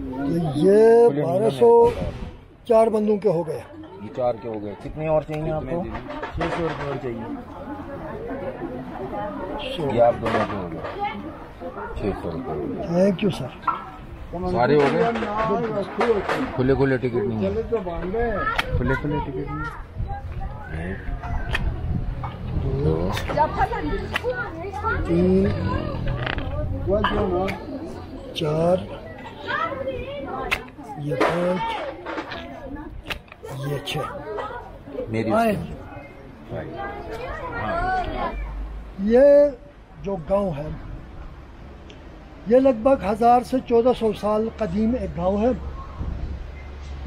ये 1204 बंदों के हो गए। ये 4 के हो गए। कितने और चाहिए आपको? 600 रुपये और चाहिए। ये आप दोनों के हो गए 600 रुपये। Thank you sir. सारे हो गए। खुले खुले टिकट नहीं है। खुले खुले टिकट नहीं। 2 3 4 ये 5 ये 6 मेरी ये जो गांव है ये लगभग 1000 से 1400 साल कदीम एक गांव है।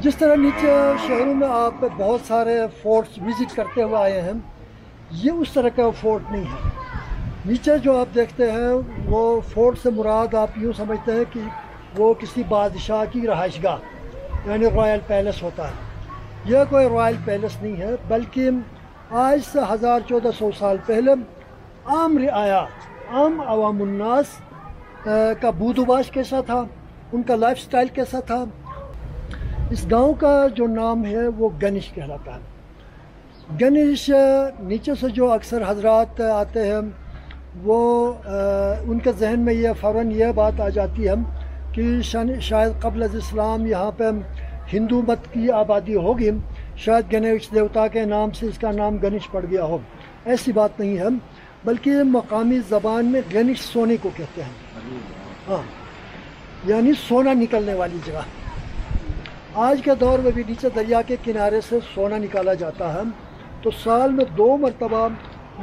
जिस तरह नीचे शहरों में आप बहुत सारे फोर्ट्स विजिट करते हुए आए हैं, ये उस तरह का फोर्ट नहीं है। नीचे जो आप देखते हैं वो फोर्ट से मुराद आप यूँ समझते हैं कि वो किसी बादशाह की रहाइशगाह यानी रॉयल पैलेस होता है। यह कोई रॉयल पैलेस नहीं है, बल्कि आज से 1400 साल पहले आम रियाया आम अवामुन्नास का बूदोबाश कैसा था, उनका लाइफस्टाइल कैसा था। इस गांव का जो नाम है वो गनिश कहलाता है। गनिश नीचे से जो अक्सर हजरात आते हैं वो उनके जहन में ये फ़ौरन यह बात आ जाती है कि शायद क़ब्ल इस्लाम यहाँ पे हिंदू मत की आबादी होगी, शायद गणेश देवता के नाम से इसका नाम गनिश पड़ गया हो। ऐसी बात नहीं है, बल्कि मकामी ज़बान में गनिश सोने को कहते हैं। हाँ, यानी सोना निकलने वाली जगह। आज के दौर में भी नीचे दरिया के किनारे से सोना निकाला जाता है, तो साल में 2 मरतबा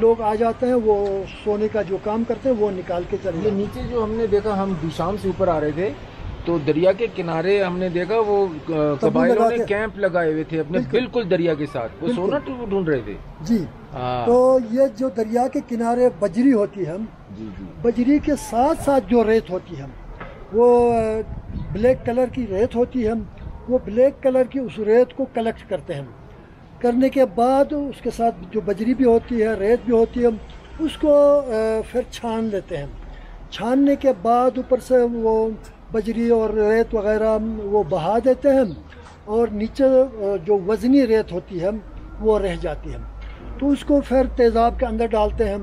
लोग आ जाते हैं, वो सोने का जो काम करते हैं वो निकाल के चले। ये नीचे जो हमने देखा, हम दिशाम से ऊपर आ रहे थे तो दरिया के किनारे हमने देखा वो कबाइलों ने कैंप लगाए हुए थे अपने बिल्कुल दरिया के साथ, वो सोना ढूंढ रहे थे जी। तो ये जो दरिया के किनारे बजरी होती है, बजरी के साथ साथ जो रेत होती है वो ब्लैक कलर की रेत होती है। वो ब्लैक कलर की उस रेत को कलेक्ट करते हैं। करने के बाद उसके साथ जो बजरी भी होती है, रेत भी होती है, उसको फिर छान लेते हैं। छानने के बाद ऊपर से वो बजरी और रेत वगैरह वो बहा देते हैं और नीचे जो वज़नी रेत होती है वो रह जाती है। तो उसको फिर तेज़ाब के अंदर डालते हैं,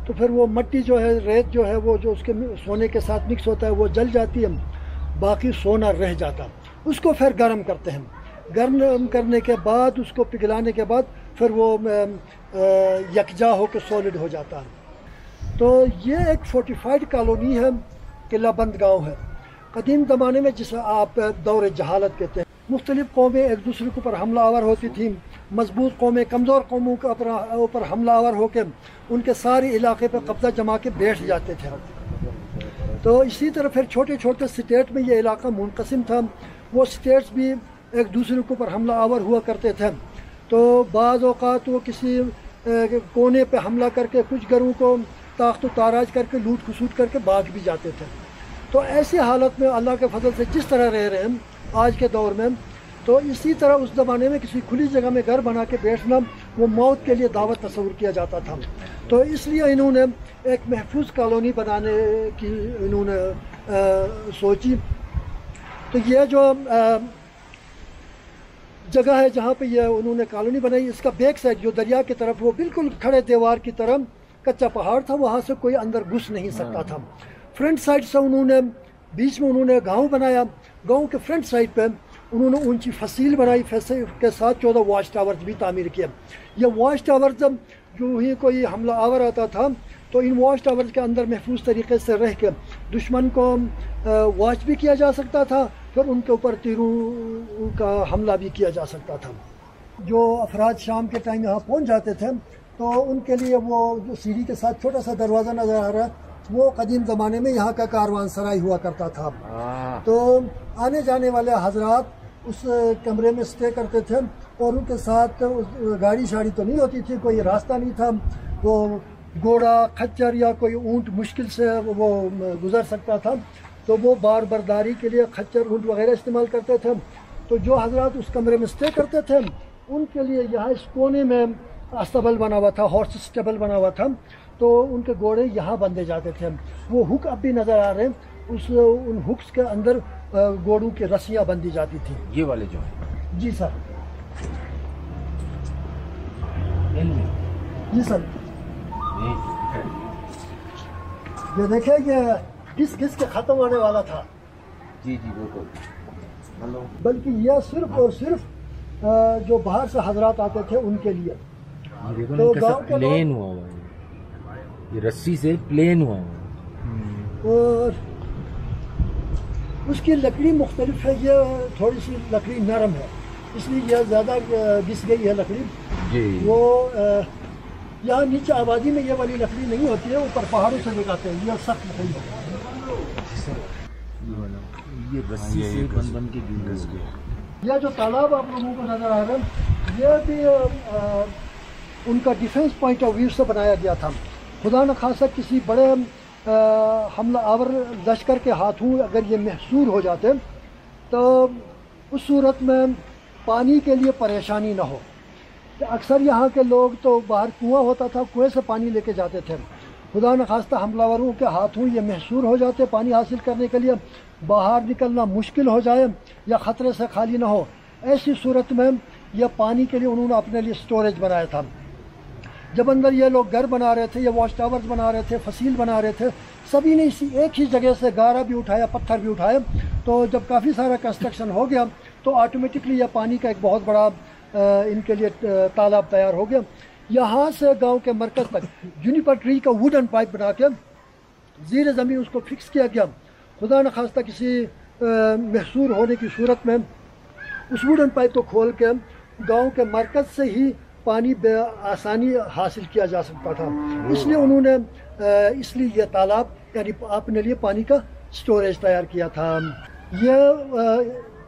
तो फिर वो मिट्टी जो है, रेत जो है, वो जो उसके सोने के साथ मिक्स होता है वो जल जाती है, बाकी सोना रह जाता। उसको फिर गर्म करते हैं। गर्म करने के बाद उसको पिघलाने के बाद फिर वो यकजा होकर सॉलिड हो जाता है। तो ये एक फोर्टिफाइड कॉलोनी है, किलाबंद गांव है। कदीम ज़माने में जिसे आप दौर जहालत कहते हैं, मुख्तलिफ़ कौमें एक दूसरे के ऊपर हमलावर होती थीं। मजबूत कौमें कमज़ोर कौमों के ऊपर हमलावर होकर उनके सारे इलाके पर कब्ज़ा जमा के बैठ जाते थे। तो इसी तरह फिर छोटे छोटे स्टेट में ये इलाका मुनक़सिम था। वो स्टेट्स भी एक दूसरे के ऊपर हमला आवर हुआ करते थे। तो बाज़ औक़ात वो किसी कोने पे हमला करके कुछ घरों को ताख्त ताराज करके लूट खसूट करके भाग भी जाते थे। तो ऐसी हालत में अल्लाह के फजल से जिस तरह रह रहे हैं आज के दौर में, तो इसी तरह उस ज़माने में किसी खुली जगह में घर बना के बैठना वो मौत के लिए दावत तस्वुर किया जाता था। तो इसलिए इन्होंने एक महफूज कॉलोनी बनाने की इन्होंने सोची। तो ये जो जगह है जहाँ पे ये उन्होंने कॉलोनी बनाई, इसका बैक साइड जो दरिया की तरफ वो बिल्कुल खड़े दीवार की तरह कच्चा पहाड़ था, वहाँ से कोई अंदर घुस नहीं सकता था। फ्रंट साइड से उन्होंने बीच में उन्होंने गांव बनाया। गांव के फ्रंट साइड पे उन्होंने ऊंची फसील बनाई, फसील के साथ 14 वॉच टावर्स भी तामीर किए। ये वॉच टावर्स जब जो ही कोई हमला आवर आता था तो इन वॉच टावर्स के अंदर महफूज तरीके से रह के दुश्मन को वॉच भी किया जा सकता था, फिर उनके ऊपर तीरों का हमला भी किया जा सकता था। जो अफराद शाम के टाइम यहाँ पहुँच जाते थे तो उनके लिए वो जो सीढ़ी के साथ छोटा सा दरवाज़ा नज़र आ रहा है, वो कदीम ज़माने में यहाँ का कारवान सराय हुआ करता था। तो आने जाने वाले हजरात उस कमरे में स्टे करते थे और उनके साथ गाड़ी शाड़ी तो नहीं होती थी, कोई रास्ता नहीं था, वो घोड़ा खच्चर या कोई ऊँट मुश्किल से वो गुजर सकता था। तो वो बार बर्दारी के लिए खच्चर ऊँट वगैरह इस्तेमाल करते थे। तो जो हजरात उस कमरे में स्टे करते थे उनके लिए यहाँ इस कोने में अस्तबल बना हुआ था, हॉर्स स्टेबल बना हुआ था। तो उनके घोड़े यहाँ बंधे जाते थे। वो हुक अब भी नज़र आ रहे हैं, उन हुक्स के अंदर घोड़ों की रस्सियाँ बंधी जाती थी। ये वाले जो है? जी सर। जी सर, ये देखिए ये किस किस के ख़त्म होने वाला था। जी जी बिल्कुल। बल्कि यह सिर्फ और सिर्फ जो बाहर से हजरात आते थे उनके लिए। तो गांव के प्लेन हुआ हुआ है, ये रस्सी से प्लेन हुआ हुआ है। और उसकी लकड़ी मुख्तलिफ है, ये थोड़ी सी लकड़ी नरम है, इसलिए यह ज़्यादा घिस गई है लकड़ी जी। वो यहाँ नीचे आबादी में ये वाली लकड़ी नहीं होती है, ऊपर पहाड़ों से लगाते हैं, यह सख्त लकड़ी है। ये रस्सी से बन बन के घिस गया। यह जो तालाब आप लोगों को नज़र आ रहा है, यह भी उनका डिफेंस पॉइंट ऑफ व्यू से बनाया गया था। खुदा न खासा किसी बड़े हमला आवर लश्कर के हाथों अगर ये महसूर हो जाते तो उस सूरत में पानी के लिए परेशानी ना हो। अक्सर यहाँ के लोग तो बाहर कुआं होता था, कुएं से पानी लेके जाते थे। खुदा न खास्ता हमलावरों के हाथों ये महसूर हो जाते, पानी हासिल करने के लिए बाहर निकलना मुश्किल हो जाए या ख़तरे से खाली ना हो, ऐसी सूरत में यह पानी के लिए उन्होंने अपने लिए स्टोरेज बनाया था। जब अंदर ये लोग घर बना रहे थे या वॉच टावर्स बना रहे थे, फसील बना रहे थे, सभी ने इसी एक ही जगह से गारा भी उठाया, पत्थर भी उठाए। तो जब काफ़ी सारा कंस्ट्रक्शन हो गया तो ऑटोमेटिकली यह पानी का एक बहुत बड़ा इनके लिए तालाब तैयार हो गया। यहाँ से गांव के मरकज़ तक जूनिपर ट्री का वुडन पाइप बना के ज़ीर ज़मीन उसको फिक्स किया गया। खुदा न खास्ता किसी महसूर होने की सूरत में उस वुडन पाइप को खोल के गांव के मरकज़ से ही पानी आसानी हासिल किया जा सकता था। इसलिए उन्होंने यह तालाब यानी अपने लिए पानी का स्टोरेज तैयार किया था। यह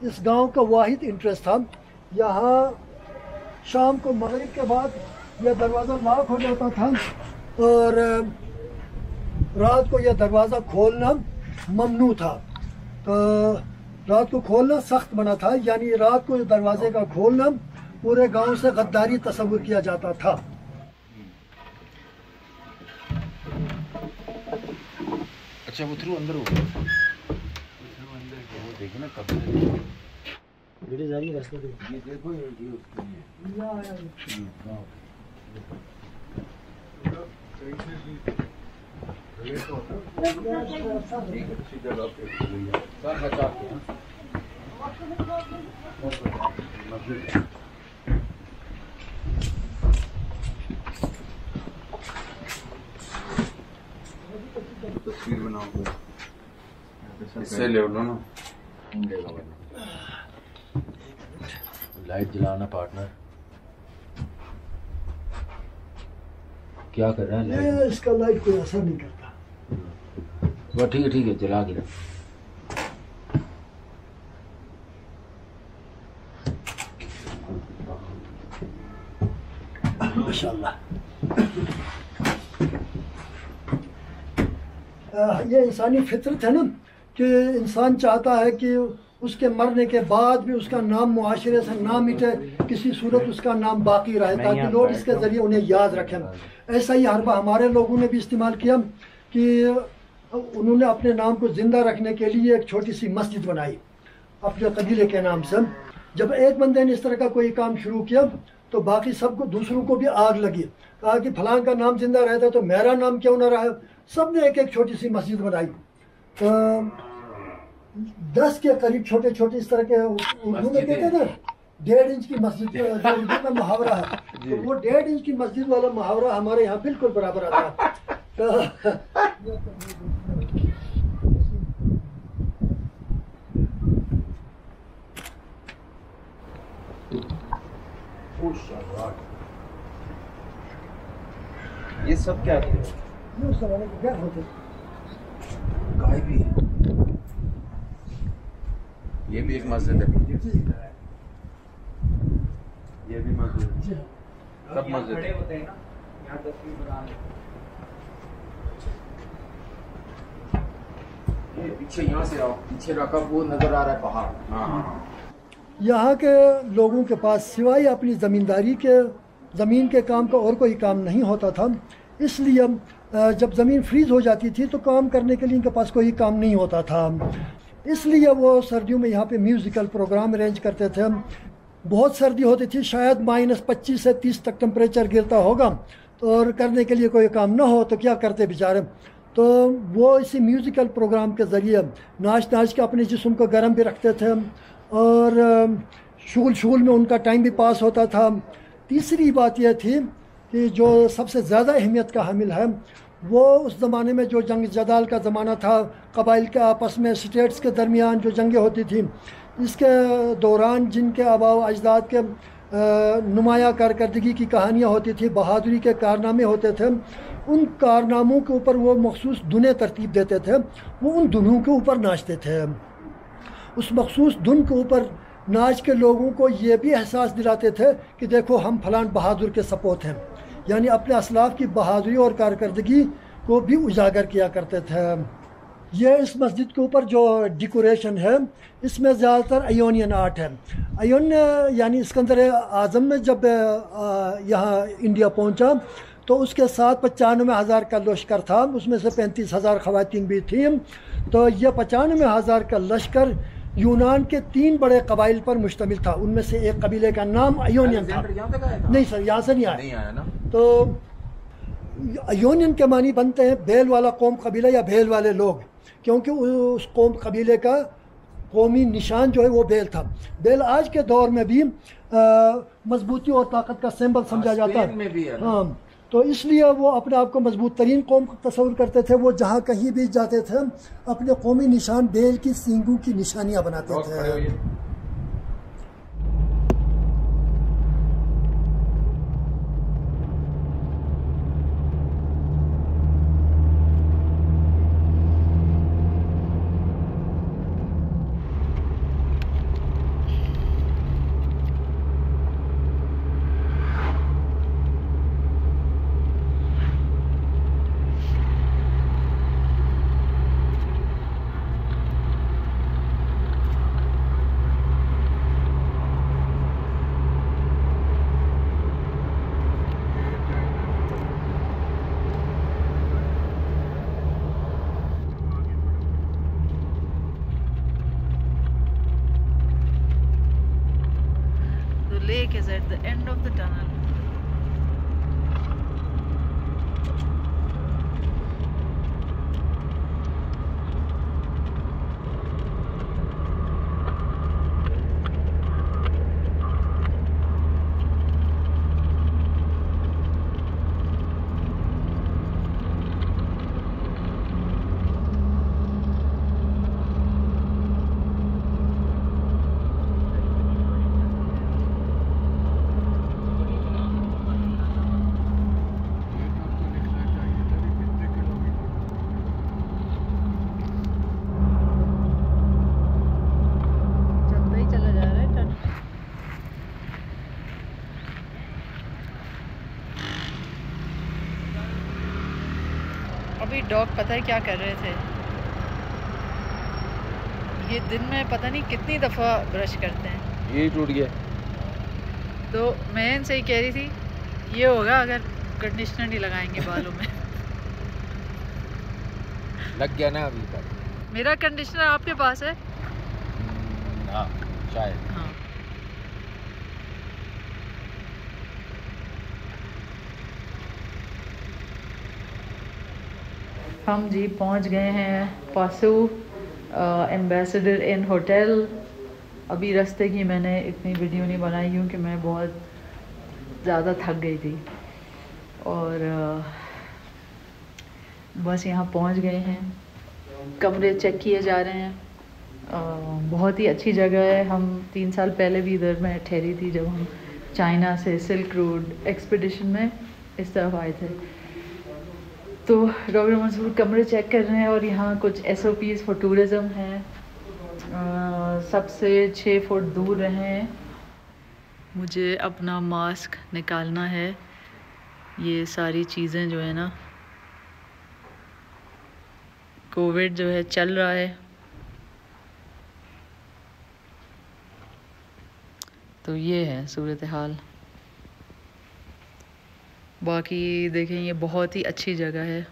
इस गांव का वाहिद इंटरेस्ट था। यहाँ शाम को मगरिब के बाद यह दरवाज़ा लॉक हो जाता था और रात को यह दरवाज़ा खोलना ममनू था। तो रात को खोलना सख्त बना था, यानी रात को दरवाजे का खोलना पूरे गांव से गद्दारी तस्वुर किया जाता था। अच्छा, वो थ्रू अंदर हो गया। वो देखो ना कब वीडियो जारी रास्ते पे ये देखो, ये उसकी तस्वीर बनाओ, इससे ले लो ना, लाइट जलाना पार्टनर। क्या कर रहा है? इसका लाइट कोई असर नहीं करता। वो ठीक है जला गिरा। माशाल्लाह। ये इंसानी फितरत है ना कि इंसान चाहता है कि उसके मरने के बाद भी उसका नाम मुआशरे से ना मिटे, किसी सूरत उसका नाम बाकी रहे ताकि लोग इसके ज़रिए उन्हें याद रखें। ऐसा ही हरबा हमारे लोगों ने भी इस्तेमाल किया कि उन्होंने अपने नाम को ज़िंदा रखने के लिए एक छोटी सी मस्जिद बनाई अपने कबीले के नाम से। जब एक बंदे ने इस तरह का कोई काम शुरू किया तो बाकी सबको दूसरों को भी आग लगी, कहा कि फलां का नाम जिंदा रहता तो मेरा नाम क्यों ना रहा। सब ने एक एक छोटी सी मस्जिद बनाई। 10 के करीब छोटे छोटे इस तरह के उर्दू में कहते हैं ना 1.5 इंच की मस्जिद जो उर्दू में मुहावरा है, तो वो 1.5 इंच की मस्जिद वाला मुहावरा हमारे यहाँ बिल्कुल बराबर आता है। ये सब क्या है? ये उस जमाने के घर होते। गाय भी है। ये भी एक मस्जिद है। ये भी मस्जिद है। सब मस्जिद है। ये पीछे यहाँ से आओ, पीछे रखा वो नजर आ रहा है पहाड़। हाँ। यहाँ के लोगों के पास सिवाय अपनी ज़मींदारी के ज़मीन के काम का और कोई काम नहीं होता था, इसलिए जब ज़मीन फ्रीज़ हो जाती थी तो काम करने के लिए इनके पास कोई काम नहीं होता था। इसलिए वो सर्दियों में यहाँ पे म्यूज़िकल प्रोग्राम अरेंज करते थे हम। बहुत सर्दी होती थी, शायद -25 से 30 तक टेम्परेचर गिरता होगा, तो और करने के लिए कोई काम ना हो तो क्या करते बेचारे। तो वो इसी म्यूज़िकल प्रोग्राम के ज़रिए नाच नाच के अपने जिस्म को गर्म भी रखते थे और शुगल में उनका टाइम भी पास होता था। तीसरी बात यह थी कि जो सबसे ज़्यादा अहमियत का हामिल है, वो उस ज़माने में जो जंग जदाल का ज़माना था, कबाइल के आपस में स्टेट्स के दरमियान जो जंगें होती थी, इसके दौरान जिनके आबाओ अजदाद के नुमाया कारकर्दगी की कहानियाँ होती थी, बहादुरी के कारनामे होते थे, उन कारनामों के ऊपर वो मखसूस धुनें तरतीब देते थे। वो उन धुनों के ऊपर नाचते थे। उस मखसूस धुन के ऊपर नाच के लोगों को ये भी एहसास दिलाते थे कि देखो हम फलान बहादुर के सपोत हैं, यानी अपने असलाफ की बहादुरी और कारकर्दगी को भी उजागर किया करते थे। ये इस मस्जिद के ऊपर जो डेकोरेशन है, इसमें ज़्यादातर अयोनियन आर्ट है। अयोन यानी सिकंदर आज़म में जब यहाँ इंडिया पहुँचा तो उसके साथ 95,000 का लश्कर था, उसमें से 35,000 ख़वातीन भी थीं। तो यह 95,000 का लश्कर यूनान के 3 बड़े कबाइल पर मुश्तमिल था। उनमें से एक कबीले का नाम अयोनियन था। नहीं सर, यहाँ से नहीं आया ना। तो अयोनियन के मानी बनते हैं बैल वाला कौम कबीला या बैल वाले लोग, क्योंकि उस कौम कबीले का कौमी निशान जो है वो बैल था। बैल आज के दौर में भी मजबूती और ताकत का सिंबल समझा जाता है। हाँ, तो इसलिए वो अपने आप को मजबूत तरीन कौम तस्वुर करते थे। वो जहाँ कहीं भी जाते थे अपने कौमी निशान बैल की सींगों की निशानियाँ बनाते थे। Lake is at the end of the tunnel. अभी डॉग पता है क्या कर रहे थे, ये दिन में पता नहीं कितनी दफ़ा ब्रश करते हैं। ये टूट गया। तो मैं इनसे ही कह रही थी ये होगा अगर कंडीशनर नहीं लगाएंगे बालों में। लग गया ना अभी तक। मेरा कंडीशनर आपके पास है? हाँ शायद। हाँ। हम जी पहुंच गए हैं पासू एम्बेसडर इन होटल। अभी रास्ते की मैंने इतनी वीडियो नहीं बनाई क्योंकि मैं बहुत ज़्यादा थक गई थी और बस यहाँ पहुँच गए हैं। कमरे चेक किए जा रहे हैं। बहुत ही अच्छी जगह है। हम 3 साल पहले भी इधर मैं ठहरी थी जब हम चाइना से सिल्क रोड एक्सपीडिशन में इस तरफ आए थे। तो डॉक्टर मंसूर कमरे चेक कर रहे हैं और यहाँ कुछ SOPs फॉर टूरिज़म हैं। सबसे 6 फुट दूर रहें। मुझे अपना मास्क निकालना है। ये सारी चीज़ें जो है ना, कोविड जो है चल रहा है, तो ये है सूरत हाल। बाकी देखें ये बहुत ही अच्छी जगह है।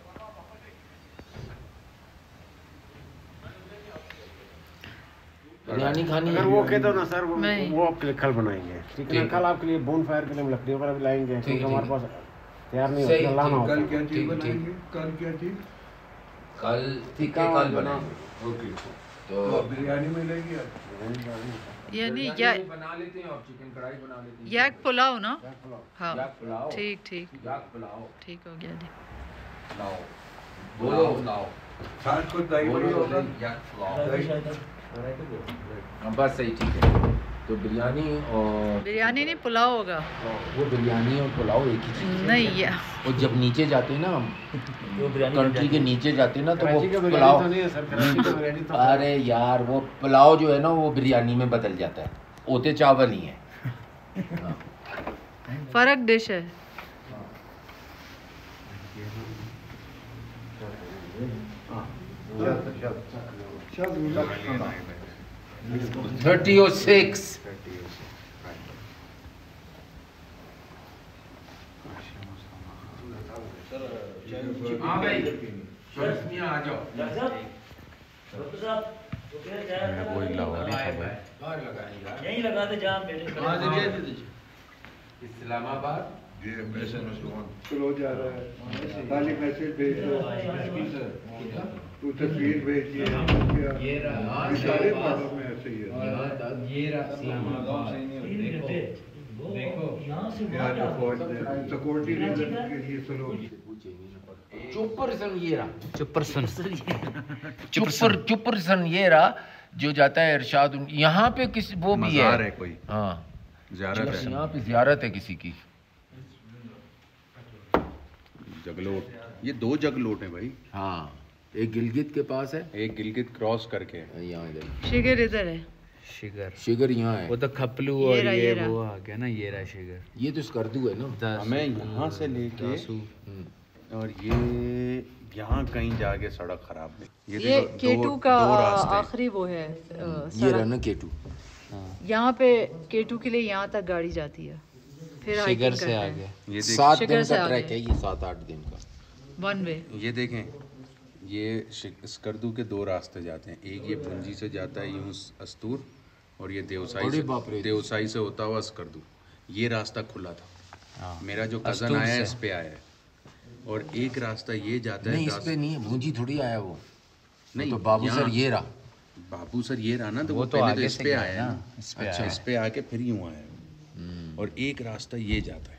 बिरयानी खानी अगर वो कहते हो ना सर वो आपके लिए कल बनाएंगे। ठीक है, कल आपके लिए बोन फायर के लिए हम लकड़ी वगैरह भी लाएंगे क्योंकि हमारे पास तैयार नहीं होता, लाना होता। कल क्या चीज बनाएंगे? कल क्या चीज? कल टिक्का कल बनाएंगे। ओके, तो बिरयानी मिलेगी आज? यानी बना लेते हैं और चिकन कढ़ाई बना लेते हैं। याक पुलाव ना? हाँ पुलाव। ठीक ठीक याक पुलाव ठीक हो गया जी। लाओ बोलो लाओ साथ को दही बड़ा होगा। याक पुलाव बस सही ठीक है। तो बिरयानी और बिरयानी नहीं पुलाव होगा। वो बिरयानी और पुलाव एक ही चीज़ है। नहीं ये और जब नीचे जाते हैं ना हम कंट्री के नीचे जाते हैं ना तो वो पुलाव पुलाव अरे यार वो पुलाव जो है ना वो बिरयानी में बदल जाता है, होते चावल ही है। फर्क डिश है। शब्द 3006 हाँ भाई आ जाओ। वही लाहौरी सब है। यहीं लगा दे जहाँ मेरे इस्लामाबाद ये मैसेज स्लो जा रहा है, खाली मैसेज भेज दो, तो तस्वीर भेजिए। ये रहा सारे बातों में ऐसे ही है। ये रहा इस्लामाबाद। देखो यहाँ से यहाँ जो फौज सिक्योरिटी रीजन के लिए स्लो। चुपरसन ये रहा चुपरसन ये रहा जो जाता है इरशाद। यहाँ पे किसी वो भी है कोई हाँ ज़ियारत है, यहाँ पे ज़ियारत है किसी की। जगलोट, ये 2 जगलोट है भाई। हाँ एक गिलगित के पास है, एक गिलगित क्रॉस करके यहाँ इधर शिगर इधर है। शिगर यहाँ है। वो तो खपलू और ये वो आ गया ना, ये रहा शिगर। ये तो स्कर्दू है ना। हमें यहाँ से लेके और ये यहाँ कहीं जाके सड़क खराब है। ये देखो, केटू का दो रास्ते। आखिरी वो है ये रहा ना केटू। यहाँ पे केटू के लिए यहाँ तक गाड़ी जाती है, फिर शिगर से आ गया। ये 7 शिगर दिन से का आगे। ट्रैक है ये, 7-8 दिन का। One way. ये देखें, ये स्कर्दू के 2 रास्ते जाते हैं। एक ये पुंजी से जाता है यूं अस्तूर, और ये अरे बाप रे। देवसाई से होता हुआ स्कर्दू। ये रास्ता खुला था, मेरा जो कज़न अस्तूर आया है से। इस पे आया है। और एक रास्ता ये जाता है नहीं इस पे नहीं है, भूंजी थोड़ी आया वो। नहीं, तो बाबू यहाँ- सर ये रहा। बाबू सर ये रहा ना, तो वो वो तो पहले आगे तो इस से पे गया आया ना, है। इस पे अच्छा, आया। इस पे आके फिर यूं आया। और एक रास्ता ये जाता है,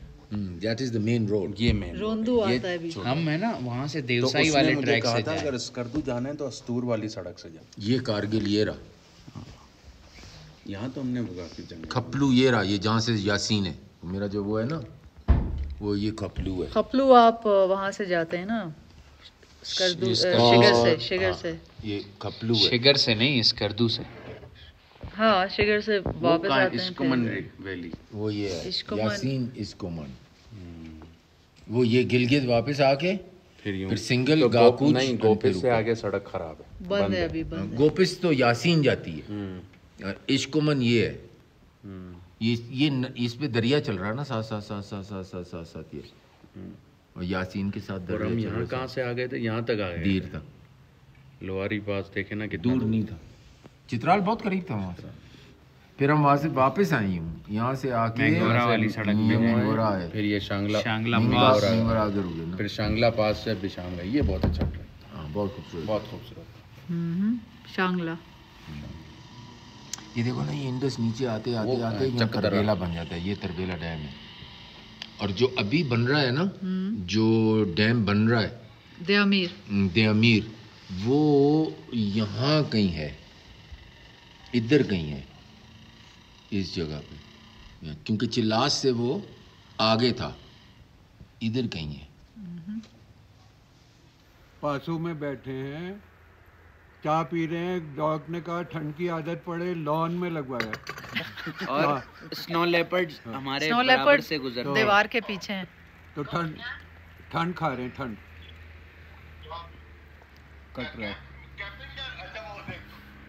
that is the main road. ये मेन रोंदू आता है बीच में। हम है ना वहाँ से तो देवसाई उसने वाले मुझे ट्रैक कहा से था जाए। अगर स्कर्दू जाना है तो अस्तूर वाली सड़क से जाओ। ये कारगिल ये रहा, यहाँ तो हमने काफी जंग खपलू ये रहा, ये जहाँ से यासीन है मेरा जो वो है ना, वो ये खपलू है। खपलू आप वहाँ से जाते हैं ना, स्कर्दू शिगर से ये खपलू है। शिगर से नहीं, स्कर्दू से। हाँ शिगर से वापस आते हैं इस्कोमन फिर। वैली। वो ये है इश्कोमन। यासीन इस्कोमन। वो ये गिलगित वापस आके फिर सिंगल तो गाकूच नहीं, गोपिस से आगे सड़क खराब है, बंद है अभी, बंद है। गोपिस तो यासीन जाती है। इश्कोमन ये है, इस पे दरिया चल रहा है ना, साथ साथ साथ साथ साथ साथ साथ साथ ये, और यासीन के साथ और हम दरिया चल यहाँ रहा कहाँ से आ गए थे? यहाँ तक आ गए दीर तक, लोहारी पास देखे ना, कितना दूर नहीं था। चित्राल बहुत करीब था वहाँ से। फिर हम वहाँ से वापस आई हूँ, यहाँ से आके मैंगोरा वाली सड़क पे मैंगोरा है, फिर ये शांगला पास आगे रुके ना। फिर शांगला पास से बिशांगला, ये बहुत अच्छा ट्रैक, हाँ बहुत खूबसूरत। बहुत खूबसूरत। शांगला। ये देखो ना, ये इंडस नीचे आते आते वो, आते यहाँ चकदरा। तरबेला बन जाता है। ये तरबेला डैम है, और जो अभी बन रहा है ना, जो डैम बन रहा है देअमीर, वो यहाँ कहीं है, इधर कहीं है, इस जगह पे, क्योंकि चिल्लास से वो आगे था, इधर कहीं है। पासों में बैठे हैं, चाय पी रहे हैं। डॉग ने कहा ठंड की आदत पड़े, लॉन में लगवाया। और स्नो लेपर्ड हमारे स्नो बराबर लेपर्ड से गुजर दीवार के पीछे हैं। तो ठंड खा रहे हैं, ठंड कट रहा है।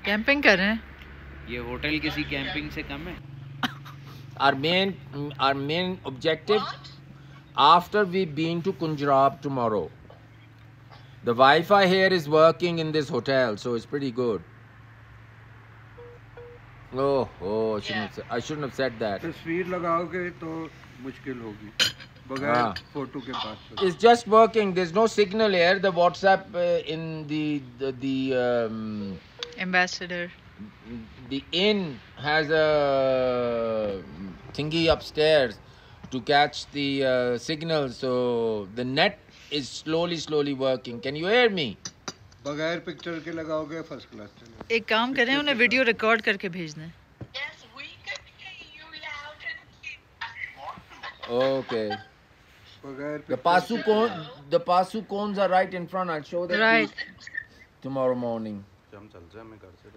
कैंपिंग कर रहे हैं। ये होटल किसी कैंपिंग से कम है? Our main objective after we've been to Punjab tomorrow. The Wi-Fi here is working in this hotel, so it's pretty good. Oh, I shouldn't have said that. तस्वीर लगाओगे तो मुश्किल होगी बगैर फोटो के पास. It's just working. There's no signal here. The WhatsApp in the ambassador. The inn has a thingy upstairs to catch the signal. So the net is slowly working. Can you hear me? बगैर picture के लगाओगे first class चलेगा. एक काम करें, उन्हें video record करके भेजना है. Okay. The Pasu cones are right in front. I'll show them right tomorrow morning.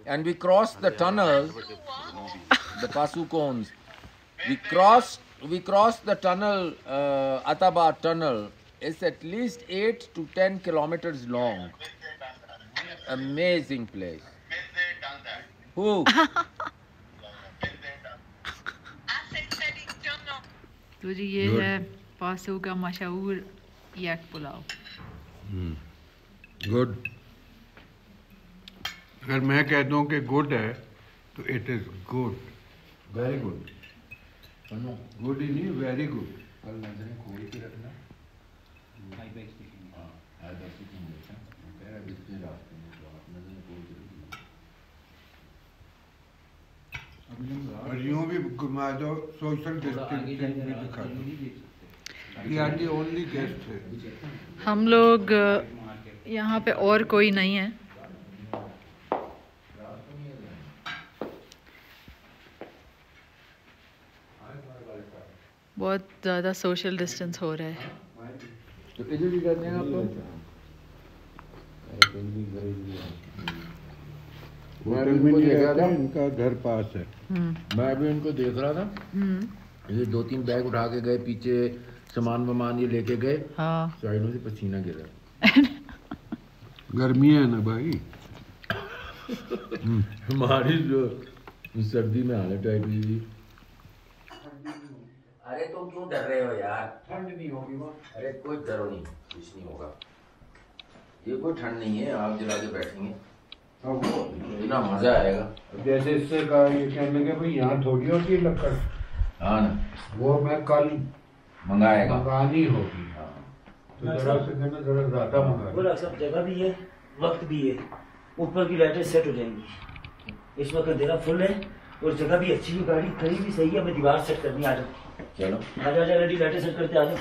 And we crossed the tunnel. The Pasu cones. We crossed the tunnel, Ataba tunnel. It's at least 8 to 10 kilometers long. Amazing place. Who? तो जी ये है पासो का मशहूर यक pulao. Good. अगर मैं कह दूं कि गुड है तो it is good. Very good. Good ही नहीं, वेरी गुड. कल नजरें खोल के रखना. और यूं भी घुमा दो, सोशल डिस्टेंसिंग भी दिखा दो. ये आंटी ओनली गेस्ट है. हम लोग यहाँ पे और कोई नहीं है. बहुत ज़्यादा सोशल डिस्टेंस हो रहा है. तो इधर भी करने हैं आपको. होटल में नहीं रहता, इनका घर पास है. मैं अभी इनको देख रहा था. ये 2-3 बैग उठा के गए, पीछे सामान ये लेके गए. हाँ. साइडों से पसीना गिर रहा. गर्मी है ना भाई. हमारी जो सर्दी में हालत टाइप हुई. अरे तुम क्यों डर रहे हो यार? ठंड नहीं होगी वहाँ. अरे कोई डरो नहीं, कुछ नहीं होगा. ये कोई ठंड नहीं है. आप जला के बैठेंगे इतना मजा आएगा. जैसे इससे कहा, ये कहने लगे भाई यहाँ थोड़ी होती है लकड़. हाँ ना, वो मैं कल मंगानी होगी. तो जरा से कहना जरा ज्यादा मंगा. सब जगह भी है, वक्त भी है. ऊपर की लाइटें सेट हो जाएंगी. इस वक्त अंधेरा फुल है और जगह भी अच्छी है. गाड़ी खड़ी भी सही है. हमें दीवार सेट करनी. आ जाओ. चलो आ जाओ. रेडी लाइटें सेट करते आ जाओ.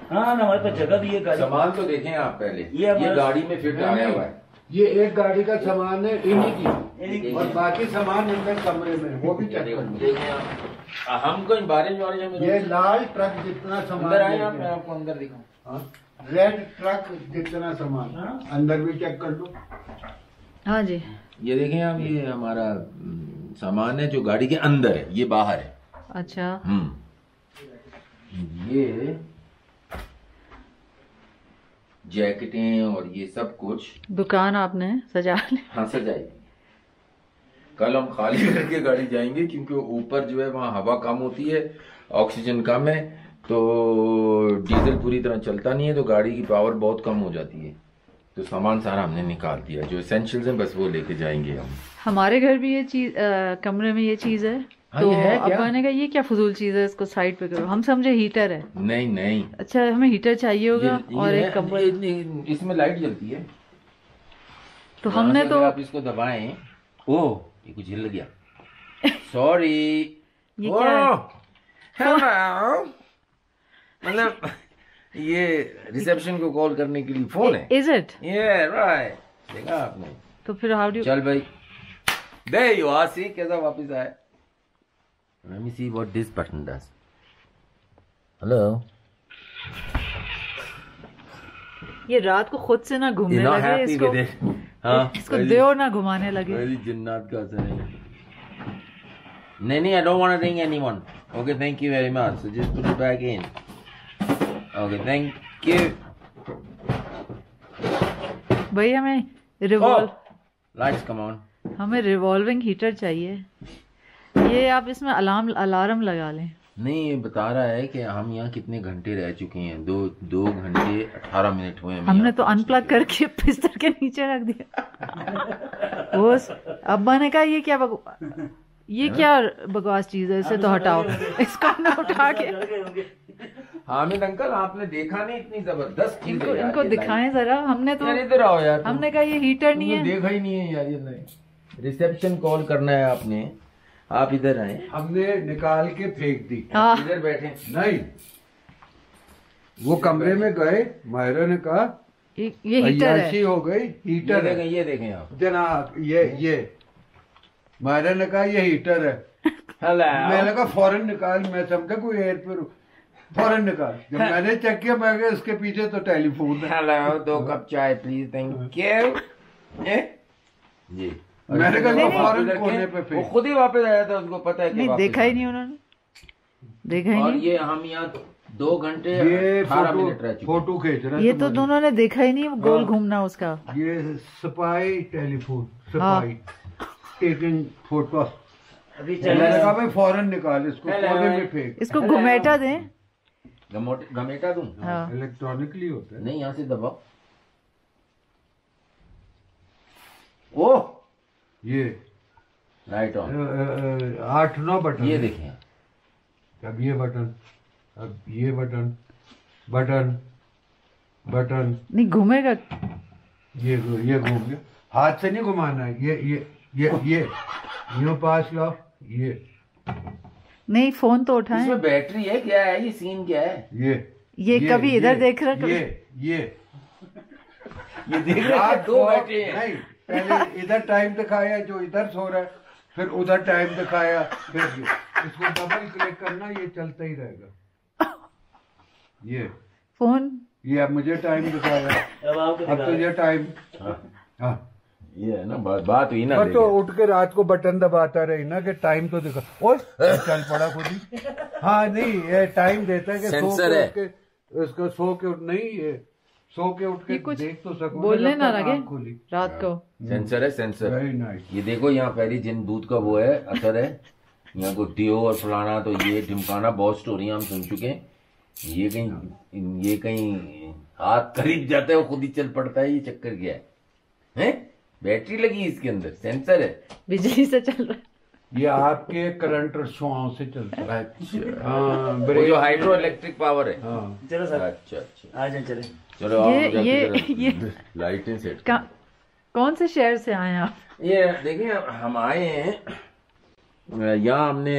हाँ ना, हमारे पास जगह भी है. गाड़ी सामान तो देखें आप पहले. ये गाड़ी में फिट आया हुआ है. ये एक गाड़ी का सामान है इन्हीं की, और बाकी सामान अंदर कमरे में. वो भी चेक करना. हम कोई बारिश में ये लाल ट्रक जितना सामान अंदर आए. मैं आपको अंदर दिखाऊं. रेड ट्रक जितना सामान अंदर भी चेक कर लो. हाँ जी. ये देखें आप, ये हमारा सामान है जो गाड़ी के अंदर है. ये बाहर है. अच्छा. ये जैकेटें और ये सब कुछ दुकान आपने सजा ली. हाँ, सजाई. कल हम खाली करके गाड़ी जाएंगे क्योंकि ऊपर जो है वहाँ हवा कम होती है, ऑक्सीजन कम है, तो डीजल पूरी तरह चलता नहीं है, तो गाड़ी की पावर बहुत कम हो जाती है. तो सामान सारा हमने निकाल दिया. जो एसेंशियल्स हैं बस वो लेके जाएंगे हम. हमारे घर भी ये चीज, कमरे में ये चीज है. तो अब कहने का ये क्या फजूल चीज है, इसको साइड पे करो. हम समझे हीटर है. नहीं नहीं. अच्छा, हमें हीटर चाहिए होगा. और एक कंबल. इसमें लाइट जलती है. तो हमने तो आप इसको दबाएं. ओह, ये कुछ हिल गया. सॉरी. ये क्या? मतलब ये रिसेप्शन को कॉल करने के लिए फोन है. Is it? ये राइट. देखा आपने. तो फिर हाउ डू. चल भाई, दे यू आर. सी कैसा वापस आया. Let me see what this button does. Hello. ये रात को खुद से ना घूमने लगे. इसको हाँ, इसको देओ ना घुमाने लगे. जिन्नात का असर है. नहीं, I don't want to ring anyone. Okay, thank you very much. So just put it back in. Okay, thank you. भाई हमें lights come on. हमें रिवॉल्विंग हीटर चाहिए. ये आप इसमें अलार्म लगा लें. नहीं, ये बता रहा है कि हम यहाँ कितने घंटे रह चुके हैं. 2 घंटे 18 मिनट हुए. हमने तो अनप्लग करके बिस्तर के नीचे रख दिया. वो अब्बा ने कहा ये क्या ये क्या बकवास चीज है, इसे तो हटाओ, इसको ना उठा के। हामिद अंकल आपने देखा नहीं, इतनी जबरदस्त चीज है इनको दिखाएं जरा। हमने तो इधर आओ यार, हमने कहा ये हीटर नहीं है, देखा ही नहीं है यार। ये रिसेप्शन कॉल करना है आपने, आप इधर आए। हमने निकाल के फेंक दी। इधर बैठे नहीं, वो कमरे में गए, मायरा ने कहा ये हीटर है, हो गई, हीटर है। ये देखें आप जनाब, ये मायरा ने कहा ये हीटर है। मैंने कहा फौरन निकाल, मैं समझा कोई एयरपोर्ट, फौरन निकाल। जब मैंने चेक किया, मैं गया इसके पीछे तो टेलीफोन है। हेलो, 2 कप चाय प्लीज, थैंक यू। जी मैंने कहा फौरन कोने पे फेंक। वो खुद ही वापस आया था, उसको पता है कि नहीं देखा ही नहीं उन्होंने, देखा ही और नहीं। ये हम यहाँ 2 घंटे 18 मिनट रह चुके, फोटो खींच रहा है। ये तो दोनों ने देखा ही नहीं, गोल घूमना उसका। ये spy telephone, spy taking photo. अभी मैंने कहा भाई फौरन निकाल इसको, कोने में फेंक। इसको घुमेटा दें, घमेटा दूं? हाँ। इलेक्ट्रॉनिकली होता है। नहीं, यहाँ से दबाओ। ओह, ये राइट ऑन। 8-9 बटन। ये देखें, अब ये बटन, अब ये बटन, बटन बटन नहीं घूमेगा। ये घूम गया, हाथ से नहीं घुमाना है। ये यूं पास लाओ। ये नहीं, फोन तो उठाएं। इसमें बैटरी है, क्या है ये सीन, क्या है ये कभी इधर देख रहा, कभी ये देख रहा है, 2 बैटरी हैं। नहीं, पहले इधर टाइम दिखाया जो इधर सो रहा है, फिर उधर टाइम दिखाया, फिर इसको डबल क्लिक करना, ये चलता ही रहेगा। ये फोन, ये अब मुझे टाइम दिखाया, अब तुझे टाइम। हाँ, ये है ना बात हुई ना। तो उठ के रात को बटन दबाता रही ना कि टाइम तो दिखा, और चल पड़ा खुद ही। हाँ नहीं, ये टाइम देता है कि सेंसर है इसको सो के उठ, नहीं ये सो के उठ के कुछ देख तो सको, बोलने ना लगे रात को। सेंसर है, सेंसर। Very nice. ये देखो यहाँ पहली जिन दूध का वो है, असर है यहाँ को डियो और फलाना, तो ये ढिमकाना, बहुत स्टोरियां हम सुन चुके हैं। ये कहीं हाथ करीब जाता है वो खुद ही चल पड़ता है, ये चक्कर क्या है? बैटरी लगी इसके अंदर, सेंसर है, बिजली से चल रहा है। ये आपके करंट शुआओं से चलता है। अच्छा, हाँ, वो जो हाइड्रो इलेक्ट्रिक पावर है। हाँ। चलो सर, अच्छा आ जाए, चले। चलो ये लाइटें सेट। कौन से शहर से आए आप? ये देखिए, हम आए हैं यहाँ, हमने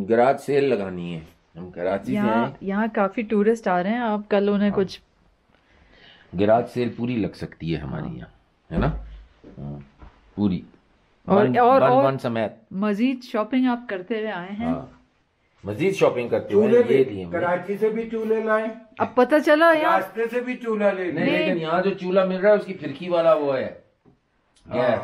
गैराज सेल लगानी है, हम कराची से आए। यहाँ काफी टूरिस्ट आ रहे हैं, आप कल उन्हें कुछ गैराज सेल पूरी लग सकती है हमारी यहाँ, है ना? पूरी और समेत मजीद शॉपिंग आप करते हुए आए हैं। मजीद शॉपिंग करते हुए ये लिए कराची से भी चूल्हे लाए, अब पता चला यहाँ रास्ते से भी चूल्हा ले। नहीं, लेकिन यहाँ जो चूल्हा मिल रहा है उसकी फिरकी वाला वो है गैस,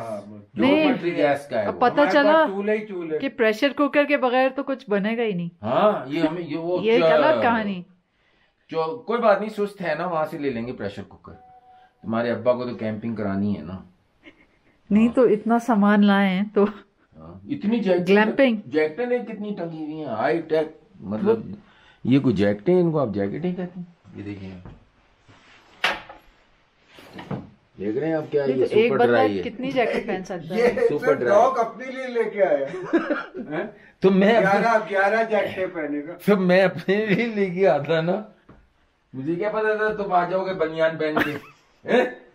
जो मल्टी गैस का है। अब पता चला चूल्हे कि प्रेशर कुकर के बगैर तो कुछ बनेगा ही नहीं। हाँ, ये हमें ये अलग कहानी। जो कोई बात नहीं, सुस्त है ना, वहां से ले लेंगे प्रेशर कुकर। तुम्हारे अब्बा को तो कैंपिंग करानी है ना। नहीं तो इतना सामान लाए हैं तो इतनी जैकेटें ने कितनी टंगी हुई हैं, हाई टेक, मतलब ये कोई जैकेटें, इनको आप जैकेट ही कहते हैं। ये देखिए, देख रहे हैं आप क्या, ये एक सुपर ड्राई है। कितनी जैकेट पहन सकता है? सुपर ड्राई अपने लिए लेके आया। तो मैं 11 जैकेटें पहनेगा। तो मैं अपने लिए लेके आता ना, मुझे क्या पता था तुम आ जाओगे बनियान पहन के।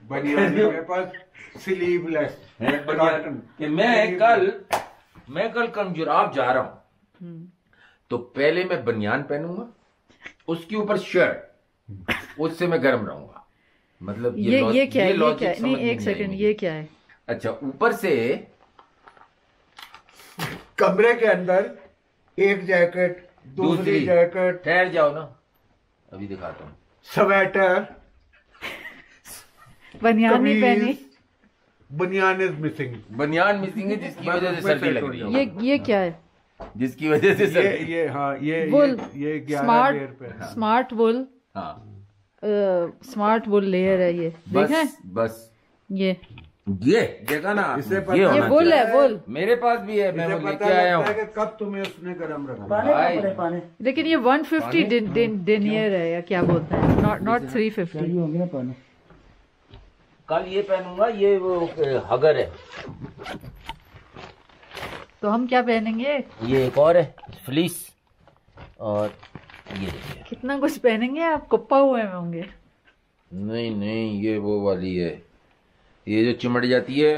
बनियान मेरे पास स्लीवलेस बनियान कि मैं कल कंजुराब जा रहा हूं, तो पहले मैं बनियान पहनूंगा, उसके ऊपर शर्ट, उससे मैं गर्म रहूंगा। मतलब ये क्या है? नहीं, एक सेकंड, ये क्या है? अच्छा, ऊपर से कमरे के अंदर एक जैकेट, दूसरी जैकेट। ठहर जाओ ना, अभी दिखाता हूँ। स्वेटर, बनियान नहीं पहनी, बनियान इज मिसिंग। बनियान मिसिंग है, जिसकी वजह से सर्दी लग रही है। ये क्या है? जिसकी वजह से सर्दी। ये हाँ, ये वुल, ये स्मार्ट वुल। हाँ, स्मार्ट वुल लेयर है ये, देखा है? बस ये देखा ना, ये वुल है, वुल मेरे पास भी है, मैं वो लेके आया हूँ। कब तुम्हें उसने गरम रखा? पानी। लेकिन ये 150 डिनियर है या क्या बोलते हैं, नॉट 350। कल ये पहनूंगा, ये वो हगर है। तो हम क्या पहनेंगे? ये एक और है फ्लीस, और ये देखिए कितना कुछ पहनेंगे आप, कुप्पा हुए में होंगे। नहीं नहीं, ये वो वाली है, ये जो चिमट जाती है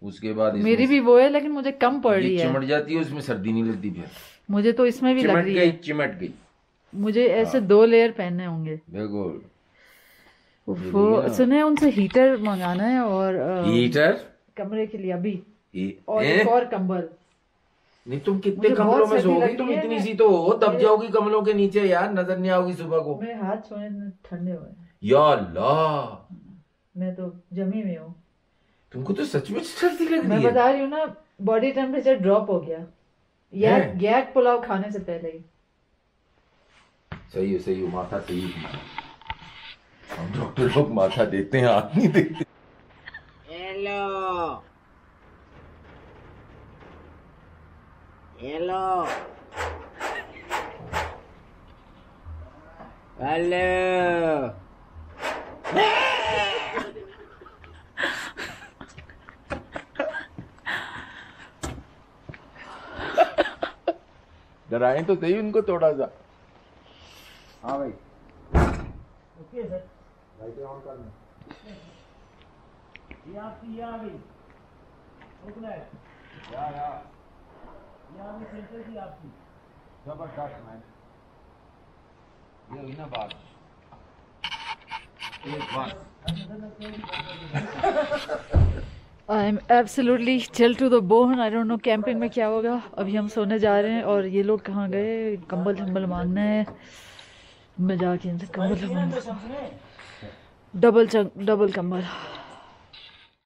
उसके बाद मेरी भी वो है, लेकिन मुझे कम पड़ रही है। चिमट जाती है, उसमें सर्दी नहीं लगती फिर। मुझे तो इसमें भी लग रही है। चिमट गई। मुझे ऐसे 2 लेयर पहनने होंगे। देखो वो सुने उनसे हीटर मंगाना है, और हीटर कमरे के लिए अभी, और एक और कंबल। नहीं तुम कितने कमरों में सोओगी? तुम इतनी सी तो हो, दब जाओगी कमलों के नीचे यार, नजर नहीं आओगी सुबह को। मेरे हाथ सोने ठंडे हुए या अल्लाह, मैं तो जमी में हूँ। तुमको तो सच में सर्दी लग रही है। मैं बता रही हूँ ना, बॉडी टेम्परेचर ड्रॉप हो गया गैक पुलाव खाने से पहले ही। सही हो, माथा सही है। हम डॉक्टर लोग माथा देते हैं, हाथ नहीं देते। हेलो हेलो हेलो, डराएं तो सही उनको थोड़ा सा। हाँ भाई, ओके सर, लाइटें ऑन करना। ये आपकी, ये आ गई, रुकना है, ये आ गई सेंटर की आपकी। जबरदस्त मैन, ये हुई ना बात, एक बात। I am absolutely chill to the bone. I don't know camping में क्या होगा। अभी हम सोने जा रहे हैं, और ये लोग कहाँ गए? कंबल मांगना है। मैं जाके इनसे कंबल, डबल कंबल।